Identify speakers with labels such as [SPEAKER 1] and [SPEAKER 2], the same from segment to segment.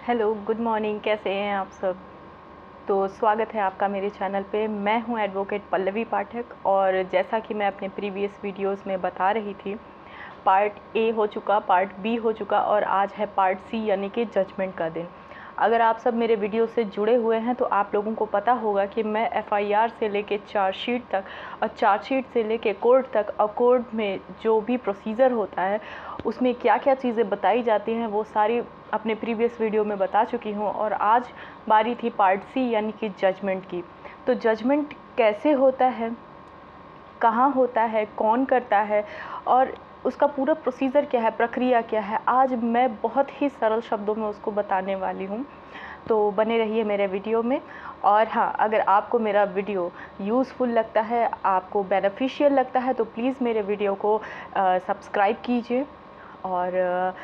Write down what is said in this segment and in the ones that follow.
[SPEAKER 1] Hello, good morning. कैसे हैं आप सब? तो स्वागत है आपका मेरे चैनल पे। मैं हूं एडवोकेट पल्लवी पाठक और जैसा कि मैं अपने प्रीवियस वीडियोस में बता रही थी, पार्ट ए हो चुका, पार्ट बी हो चुका और आज है पार्ट सी यानी कि जजमेंट का दिन। अगर आप सब मेरे वीडियो से जुड़े हुए हैं तो आप लोगों को पता होगा कि मैं एफआईआर से लेके चार्जशीट तक और चार्जशीट से लेके कोर्ट तक और कोर्ट में जो भी प्रोसीजर होता है उसमें क्या क्या चीज़ें बताई जाती हैं वो सारी अपने प्रीवियस वीडियो में बता चुकी हूँ। और आज बारी थी पार्ट सी यानी कि जजमेंट की। तो जजमेंट कैसे होता है, कहाँ होता है, कौन करता है और उसका पूरा प्रोसीजर क्या है, प्रक्रिया क्या है, आज मैं बहुत ही सरल शब्दों में उसको बताने वाली हूँ। तो बने रहिए मेरे वीडियो में। और हाँ, अगर आपको मेरा वीडियो यूज़फुल लगता है, आपको बेनिफिशियल लगता है तो प्लीज़ मेरे वीडियो को सब्सक्राइब कीजिए और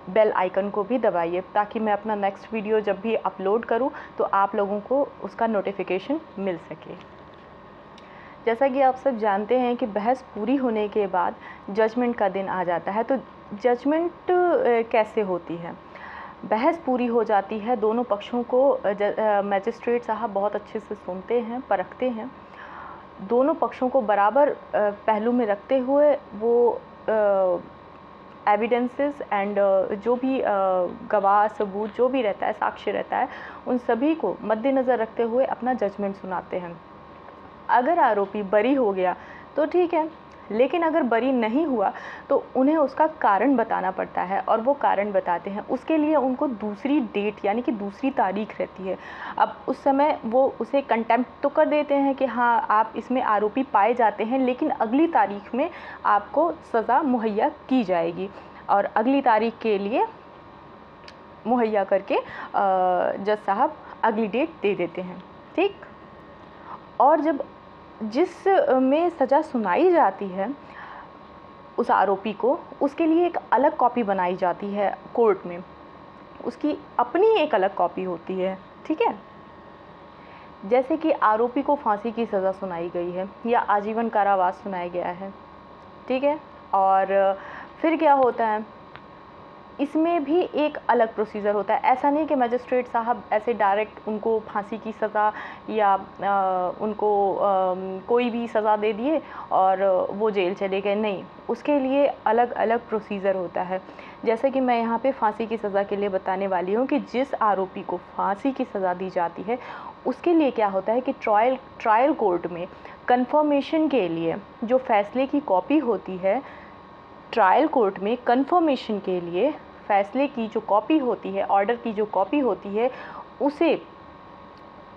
[SPEAKER 1] बेल आइकन को भी दबाइए ताकि मैं अपना नेक्स्ट वीडियो जब भी अपलोड करूं तो आप लोगों को उसका नोटिफिकेशन मिल सके। जैसा कि आप सब जानते हैं कि बहस पूरी होने के बाद जजमेंट का दिन आ जाता है। तो जजमेंट कैसे होती है? बहस पूरी हो जाती है, दोनों पक्षों को मजिस्ट्रेट साहब बहुत अच्छे से सुनते हैं, परखते हैं, दोनों पक्षों को बराबर पहलू में रखते हुए वो एविडेंसेस एंड जो भी गवाह सबूत जो भी रहता है, साक्ष्य रहता है, उन सभी को मद्देनज़र रखते हुए अपना जजमेंट सुनाते हैं। अगर आरोपी बरी हो गया तो ठीक है, लेकिन अगर बरी नहीं हुआ तो उन्हें उसका कारण बताना पड़ता है और वो कारण बताते हैं। उसके लिए उनको दूसरी डेट यानी कि दूसरी तारीख रहती है। अब उस समय वो उसे कंटेम्प्ट तो कर देते हैं कि हाँ आप इसमें आरोपी पाए जाते हैं, लेकिन अगली तारीख में आपको सज़ा मुहैया की जाएगी और अगली तारीख के लिए मुहैया करके जज साहब अगली डेट दे देते हैं। ठीक। और जब जिस में सज़ा सुनाई जाती है उस आरोपी को, उसके लिए एक अलग कॉपी बनाई जाती है कोर्ट में, उसकी अपनी एक अलग कॉपी होती है। ठीक है। जैसे कि आरोपी को फांसी की सज़ा सुनाई गई है या आजीवन कारावास सुनाया गया है। ठीक है। और फिर क्या होता है, इसमें भी एक अलग प्रोसीजर होता है। ऐसा नहीं कि मजिस्ट्रेट साहब ऐसे डायरेक्ट उनको फांसी की सज़ा या उनको कोई भी सज़ा दे दिए और वो जेल चले गए, नहीं, उसके लिए अलग अलग प्रोसीजर होता है। जैसे कि मैं यहाँ पे फांसी की सज़ा के लिए बताने वाली हूँ कि जिस आरोपी को फांसी की सज़ा दी जाती है उसके लिए क्या होता है कि ट्रायल कोर्ट में कन्फर्मेशन के लिए जो फैसले की कॉपी होती है, ट्रायल कोर्ट में कन्फर्मेशन के लिए फैसले की जो कॉपी होती है, ऑर्डर की जो कॉपी होती है, उसे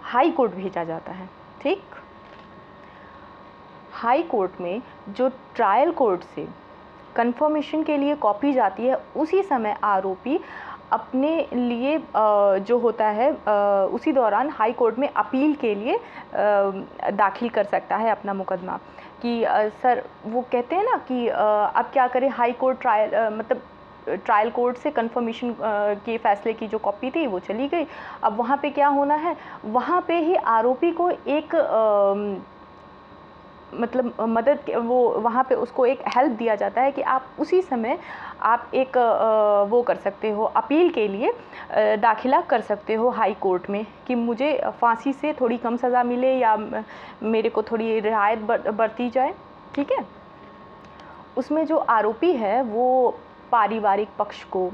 [SPEAKER 1] हाई कोर्ट भेजा जाता है। ठीक। हाई कोर्ट में जो ट्रायल कोर्ट से कन्फर्मेशन के लिए कॉपी जाती है, उसी समय आरोपी अपने लिए जो होता है उसी दौरान हाई कोर्ट में अपील के लिए दाखिल कर सकता है अपना मुकदमा कि सर, वो कहते हैं ना कि अब क्या करें, हाई कोर्ट मतलब ट्रायल कोर्ट से कन्फर्मेशन के फैसले की जो कॉपी थी वो चली गई। अब वहाँ पे क्या होना है, वहाँ पे ही आरोपी को एक मतलब मदद, वो वहाँ पे उसको एक हेल्प दिया जाता है कि आप उसी समय आप एक वो कर सकते हो, अपील के लिए दाखिला कर सकते हो हाई कोर्ट में कि मुझे फांसी से थोड़ी कम सज़ा मिले या मेरे को थोड़ी रियायत बरती जाए। ठीक है। उसमें जो आरोपी है वो पारिवारिक पक्ष को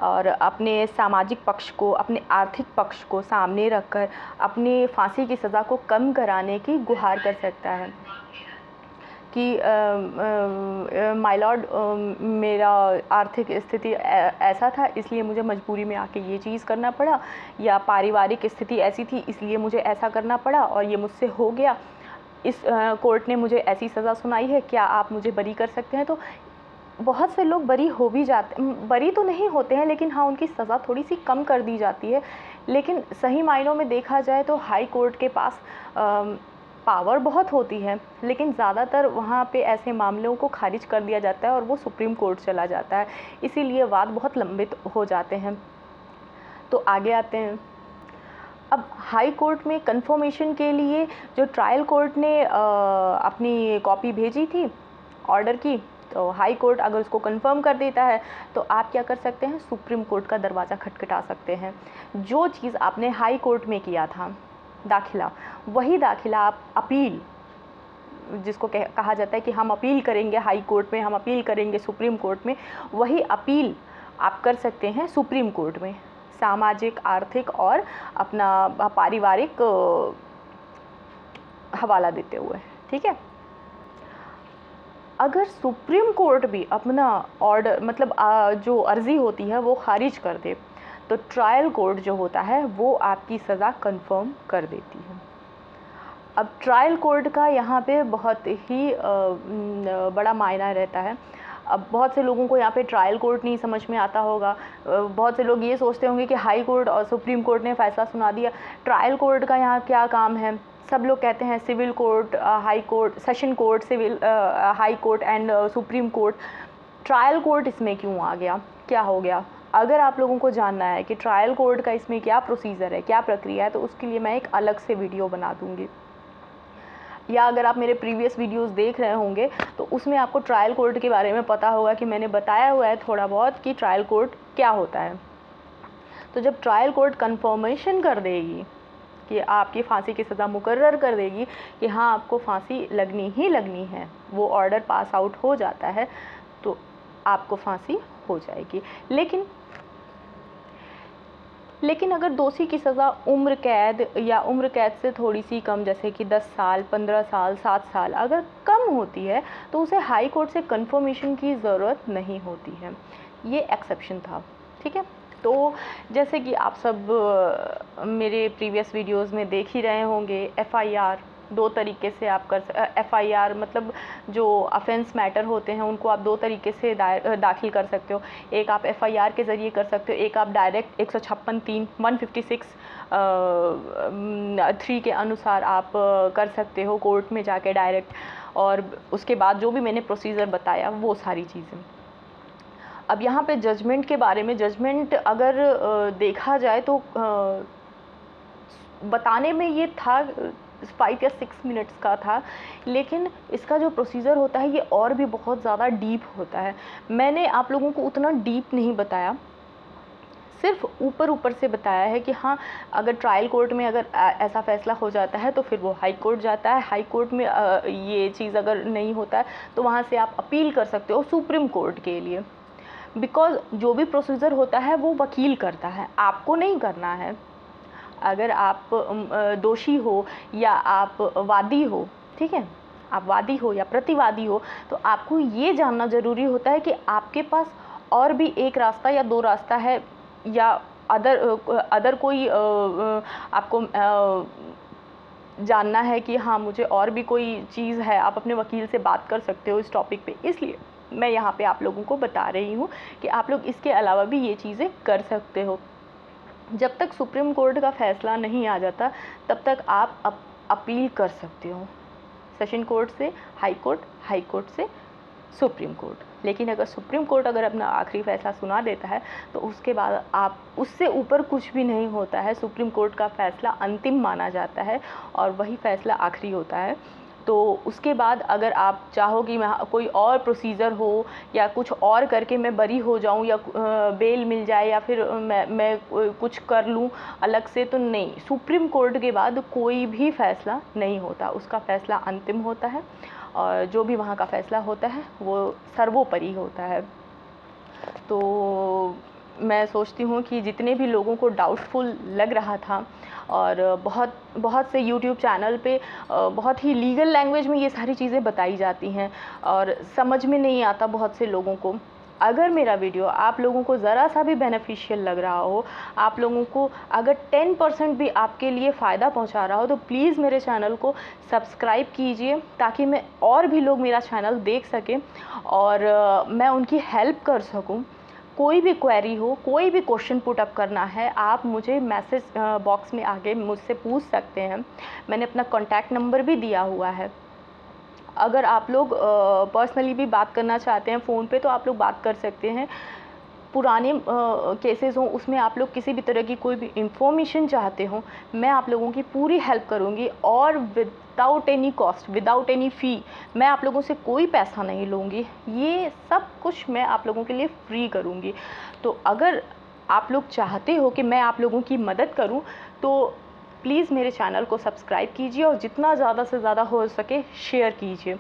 [SPEAKER 1] और अपने सामाजिक पक्ष को, अपने आर्थिक पक्ष को सामने रखकर अपने फांसी की सज़ा को कम कराने की गुहार कर सकता है कि माय लॉर्ड, मेरा आर्थिक स्थिति ऐसा था इसलिए मुझे मजबूरी में आके ये चीज़ करना पड़ा, या पारिवारिक स्थिति ऐसी थी इसलिए मुझे ऐसा करना पड़ा और ये मुझसे हो गया, इस कोर्ट ने मुझे ऐसी सज़ा सुनाई है, क्या आप मुझे बरी कर सकते हैं? तो बहुत से लोग बरी हो भी जाते, बरी तो नहीं होते हैं, लेकिन हाँ उनकी सज़ा थोड़ी सी कम कर दी जाती है। लेकिन सही मायनों में देखा जाए तो हाई कोर्ट के पास पावर बहुत होती है, लेकिन ज़्यादातर वहाँ पे ऐसे मामलों को खारिज कर दिया जाता है और वो सुप्रीम कोर्ट चला जाता है, इसीलिए वाद बहुत लंबित हो जाते हैं। तो आगे आते हैं। अब हाई कोर्ट में कन्फर्मेशन के लिए जो ट्रायल कोर्ट ने अपनी कॉपी भेजी थी ऑर्डर की, तो हाई कोर्ट अगर उसको कंफर्म कर देता है तो आप क्या कर सकते हैं, सुप्रीम कोर्ट का दरवाज़ा खटखटा सकते हैं। जो चीज़ आपने हाई कोर्ट में किया था दाखिला, वही दाखिला आप अपील, जिसको कहा जाता है कि हम अपील करेंगे हाई कोर्ट में, हम अपील करेंगे सुप्रीम कोर्ट में, वही अपील आप कर सकते हैं सुप्रीम कोर्ट में, सामाजिक, आर्थिक और अपना पारिवारिक हवाला देते हुए। ठीक है। अगर सुप्रीम कोर्ट भी अपना ऑर्डर मतलब जो अर्ज़ी होती है वो ख़ारिज कर दे, तो ट्रायल कोर्ट जो होता है वो आपकी सज़ा कंफर्म कर देती है। अब ट्रायल कोर्ट का यहाँ पे बहुत ही बड़ा मायना रहता है। अब बहुत से लोगों को यहाँ पे ट्रायल कोर्ट नहीं समझ में आता होगा। बहुत से लोग ये सोचते होंगे कि हाई कोर्ट और सुप्रीम कोर्ट ने फ़ैसला सुना दिया, ट्रायल कोर्ट का यहाँ क्या काम है। सब लोग कहते हैं civil court, high court, session court, civil, high court and supreme court, trial court इसमें क्यों आ गया, क्या हो गया। अगर आप लोगों को जानना है कि ट्रायल कोर्ट का इसमें क्या प्रोसीजर है, क्या प्रक्रिया है, तो उसके लिए मैं एक अलग से वीडियो बना दूँगी। या अगर आप मेरे प्रीवियस वीडियोस देख रहे होंगे तो उसमें आपको ट्रायल कोर्ट के बारे में पता होगा कि मैंने बताया हुआ है थोड़ा बहुत कि ट्रायल कोर्ट क्या होता है। तो जब ट्रायल कोर्ट कंफर्मेशन कर देगी कि आपकी फांसी की सज़ा मुकर्रर कर देगी कि हाँ आपको फांसी लगनी ही लगनी है, वो ऑर्डर पास आउट हो जाता है, तो आपको फांसी हो जाएगी। लेकिन अगर दोषी की सज़ा उम्र कैद या उम्र कैद से थोड़ी सी कम, जैसे कि 10 साल, 15 साल, 7 साल अगर कम होती है, तो उसे हाई कोर्ट से कंफर्मेशन की ज़रूरत नहीं होती है। ये एक्सेप्शन था। ठीक है। तो जैसे कि आप सब मेरे प्रीवियस वीडियोस में देख ही रहे होंगे, एफआईआर दो तरीके से आप एफआईआर मतलब जो ऑफेंस मैटर होते हैं उनको आप दो तरीके से दाखिल कर सकते हो। एक आप एफआईआर के ज़रिए कर सकते हो, एक आप डायरेक्ट 156(3) 156(3) के अनुसार आप कर सकते हो कोर्ट में जाके डायरेक्ट। और उसके बाद जो भी मैंने प्रोसीजर बताया वो सारी चीज़ें। अब यहाँ पे जजमेंट के बारे में, जजमेंट अगर देखा जाए तो बताने में ये था 5 या 6 मिनट्स का था, लेकिन इसका जो प्रोसीजर होता है ये और भी बहुत ज़्यादा डीप होता है। मैंने आप लोगों को उतना डीप नहीं बताया, सिर्फ ऊपर ऊपर से बताया है कि हाँ अगर ट्रायल कोर्ट में अगर ऐसा फ़ैसला हो जाता है तो फिर वो हाई कोर्ट जाता है, हाई कोर्ट में ये चीज़ अगर नहीं होता है तो वहाँ से आप अपील कर सकते हो सुप्रीम कोर्ट के लिए। बिकॉज़ जो भी प्रोसीजर होता है वो वकील करता है, आपको नहीं करना है। अगर आप दोषी हो या आप वादी हो, ठीक है, आप वादी हो या प्रतिवादी हो, तो आपको ये जानना ज़रूरी होता है कि आपके पास और भी एक रास्ता या दो रास्ता है, या अदर कोई आपको जानना है कि हाँ मुझे और भी कोई चीज़ है, आप अपने वकील से बात कर सकते हो इस टॉपिक पे। इसलिए मैं यहाँ पे आप लोगों को बता रही हूँ कि आप लोग इसके अलावा भी ये चीज़ें कर सकते हो। जब तक सुप्रीम कोर्ट का फ़ैसला नहीं आ जाता तब तक आप अपील कर सकते हो, सेशन कोर्ट से हाई कोर्ट, हाई कोर्ट से सुप्रीम कोर्ट। लेकिन अगर सुप्रीम कोर्ट अगर अपना आखिरी फ़ैसला सुना देता है तो उसके बाद आप उससे ऊपर कुछ भी नहीं होता है। सुप्रीम कोर्ट का फ़ैसला अंतिम माना जाता है और वही फ़ैसला आखिरी होता है। तो उसके बाद अगर आप चाहो कि मैं कोई और प्रोसीजर हो या कुछ और करके मैं बरी हो जाऊं या बेल मिल जाए या फिर मैं कुछ कर लूं अलग से, तो नहीं, सुप्रीम कोर्ट के बाद कोई भी फ़ैसला नहीं होता, उसका फ़ैसला अंतिम होता है और जो भी वहाँ का फ़ैसला होता है वो सर्वोपरि होता है। तो मैं सोचती हूँ कि जितने भी लोगों को डाउटफुल लग रहा था, और बहुत से यूट्यूब चैनल पे बहुत ही लीगल लैंग्वेज में ये सारी चीज़ें बताई जाती हैं और समझ में नहीं आता बहुत से लोगों को। अगर मेरा वीडियो आप लोगों को ज़रा सा भी बेनिफिशियल लग रहा हो, आप लोगों को अगर 10% भी आपके लिए फ़ायदा पहुंचा रहा हो, तो प्लीज़ मेरे चैनल को सब्सक्राइब कीजिए ताकि मैं और भी लोग मेरा चैनल देख सकें और मैं उनकी हेल्प कर सकूं। कोई भी क्वेरी हो, कोई भी क्वेश्चन पुट अप करना है, आप मुझे मैसेज बॉक्स में आके मुझसे पूछ सकते हैं। मैंने अपना कॉन्टैक्ट नंबर भी दिया हुआ है। अगर आप लोग पर्सनली भी बात करना चाहते हैं फ़ोन पे तो आप लोग बात कर सकते हैं, पुराने केसेस हों, उसमें आप लोग किसी भी तरह की कोई भी इंफॉर्मेशन चाहते हो, मैं आप लोगों की पूरी हेल्प करूँगी, और without any cost, without any fee. मैं आप लोगों से कोई पैसा नहीं लूँगी, ये सब कुछ मैं आप लोगों के लिए फ्री करूँगी। तो अगर आप लोग चाहते हो कि मैं आप लोगों की मदद करूं, तो प्लीज़ मेरे चैनल को सब्सक्राइब कीजिए और जितना ज़्यादा से ज़्यादा हो सके शेयर कीजिए,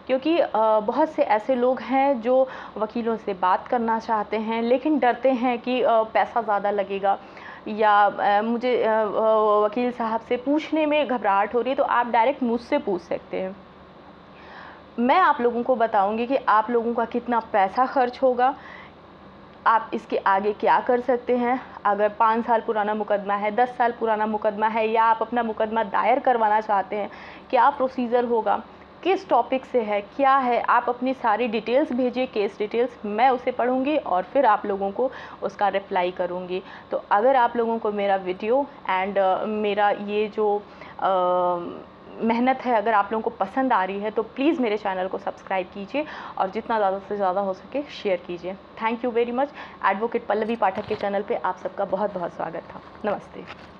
[SPEAKER 1] क्योंकि बहुत से ऐसे लोग हैं जो वकीलों से बात करना चाहते हैं लेकिन डरते हैं कि पैसा ज़्यादा लगेगा, या मुझे वकील साहब से पूछने में घबराहट हो रही है। तो आप डायरेक्ट मुझसे पूछ सकते हैं। मैं आप लोगों को बताऊंगी कि आप लोगों का कितना पैसा खर्च होगा, आप इसके आगे क्या कर सकते हैं। अगर 5 साल पुराना मुकदमा है, 10 साल पुराना मुकदमा है, या आप अपना मुकदमा दायर करवाना चाहते हैं, क्या प्रोसीजर होगा, किस टॉपिक से है, क्या है, आप अपनी सारी डिटेल्स भेजिए, केस डिटेल्स, मैं उसे पढ़ूंगी और फिर आप लोगों को उसका रिप्लाई करूंगी। तो अगर आप लोगों को मेरा वीडियो एंड मेरा ये जो मेहनत है, अगर आप लोगों को पसंद आ रही है, तो प्लीज़ मेरे चैनल को सब्सक्राइब कीजिए और जितना ज़्यादा से ज़्यादा हो सके शेयर कीजिए। Thank you very much. Advocate Pallavi Pathak के चैनल पे आप सबका बहुत बहुत स्वागत था। नमस्ते।